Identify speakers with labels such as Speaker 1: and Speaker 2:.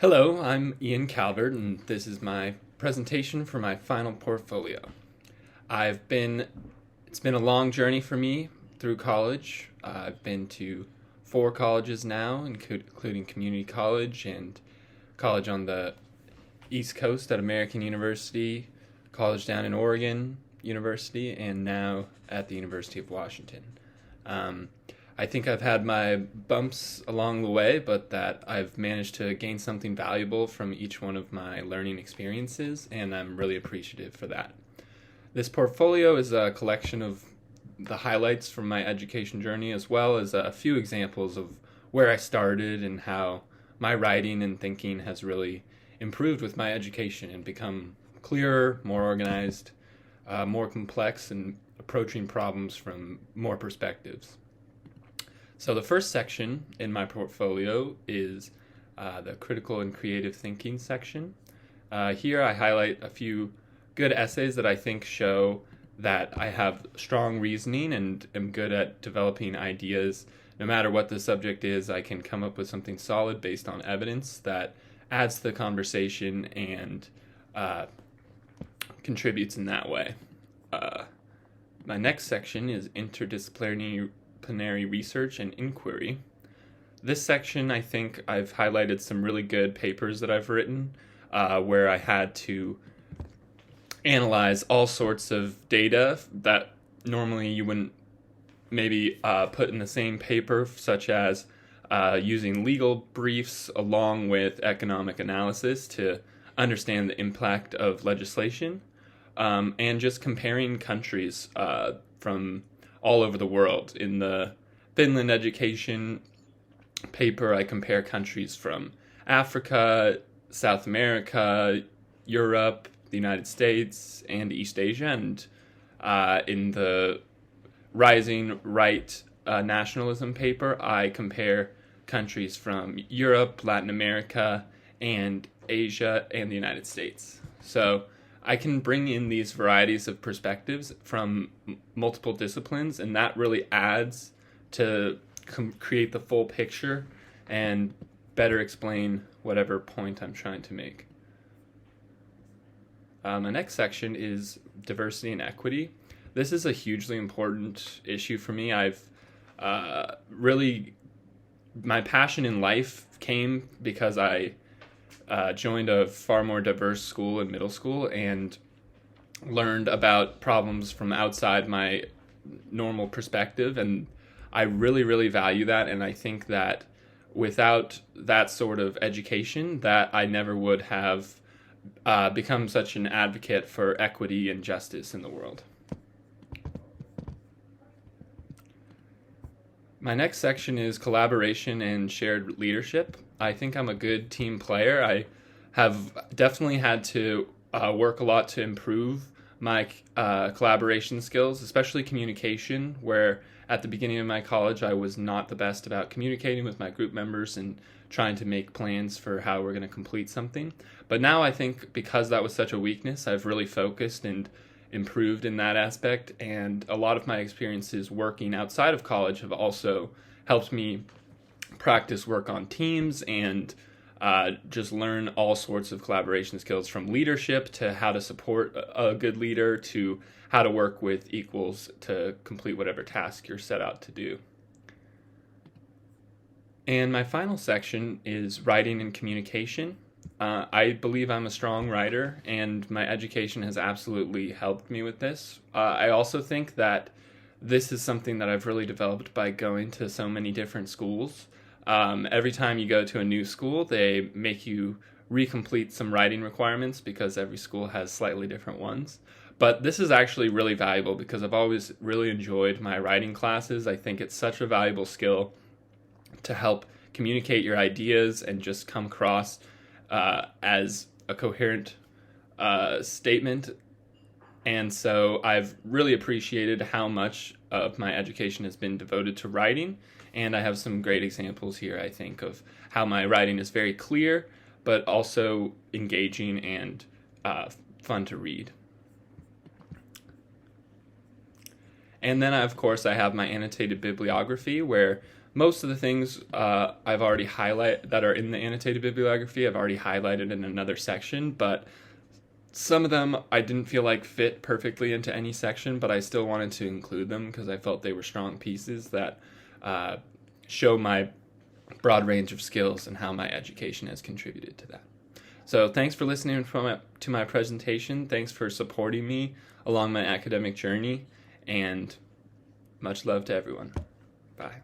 Speaker 1: Hello, I'm Ian Calvert, and this is my presentation for my final portfolio. It's been a long journey for me through college. I've been to four colleges now, including community college and college on the East Coast at American University, college down in Oregon University, and now at the University of Washington. Um, I think I've had my bumps along the way, but that I've managed to gain something valuable from each one of my learning experiences, and I'm really appreciative for that. This portfolio is a collection of the highlights from my education journey, as well as a few examples of where I started and how my writing and thinking has really improved with my education and become clearer, more organized, more complex, and approaching problems from more perspectives. So the first section in my portfolio is the critical and creative thinking section. Here I highlight a few good essays that I think show that I have strong reasoning and am good at developing ideas. No matter what the subject is, I can come up with something solid based on evidence that adds to the conversation and contributes in that way. My next section is interdisciplinary research and inquiry. This section, I think I've highlighted some really good papers that I've written where I had to analyze all sorts of data that normally you wouldn't maybe put in the same paper, such as using legal briefs along with economic analysis to understand the impact of legislation, and just comparing countries from all over the world. In the Finland education paper, I compare countries from Africa, South America, Europe, the United States, and East Asia. And in the Rising Right nationalism paper, I compare countries from Europe, Latin America, and Asia, and the United States. So I can bring in these varieties of perspectives from multiple disciplines, and that really adds to create the full picture and better explain whatever point I'm trying to make. My next section is diversity and equity. This is a hugely important issue for me. My passion in life came because I joined a far more diverse school in middle school and learned about problems from outside my normal perspective. And I really, really value that. And I think that without that sort of education, that I never would have become such an advocate for equity and justice in the world. My next section is collaboration and shared leadership. I think I'm a good team player. I have definitely had to work a lot to improve my collaboration skills, especially communication, where at the beginning of my college I was not the best about communicating with my group members and trying to make plans for how we're going to complete something. But now I think because that was such a weakness, I've really focused and improved in that aspect, and a lot of my experiences working outside of college have also helped me practice work on teams and just learn all sorts of collaboration skills, from leadership to how to support a good leader to how to work with equals to complete whatever task you're set out to do. And my final section is writing and communication. I believe I'm a strong writer, and my education has absolutely helped me with this. I also think that this is something that I've really developed by going to so many different schools. Every time you go to a new school, they make you recomplete some writing requirements because every school has slightly different ones. But this is actually really valuable because I've always really enjoyed my writing classes. I think it's such a valuable skill to help communicate your ideas and just come across as a coherent statement. And so I've really appreciated how much of my education has been devoted to writing. And I have some great examples here, I think, of how my writing is very clear, but also engaging and fun to read. And then, of course, I have my annotated bibliography, where most of the things I've already highlighted that are in the annotated bibliography, I've already highlighted in another section, but some of them I didn't feel like fit perfectly into any section, but I still wanted to include them because I felt they were strong pieces that show my broad range of skills and how my education has contributed to that. So thanks for listening to my presentation. Thanks for supporting me along my academic journey, and much love to everyone. Bye.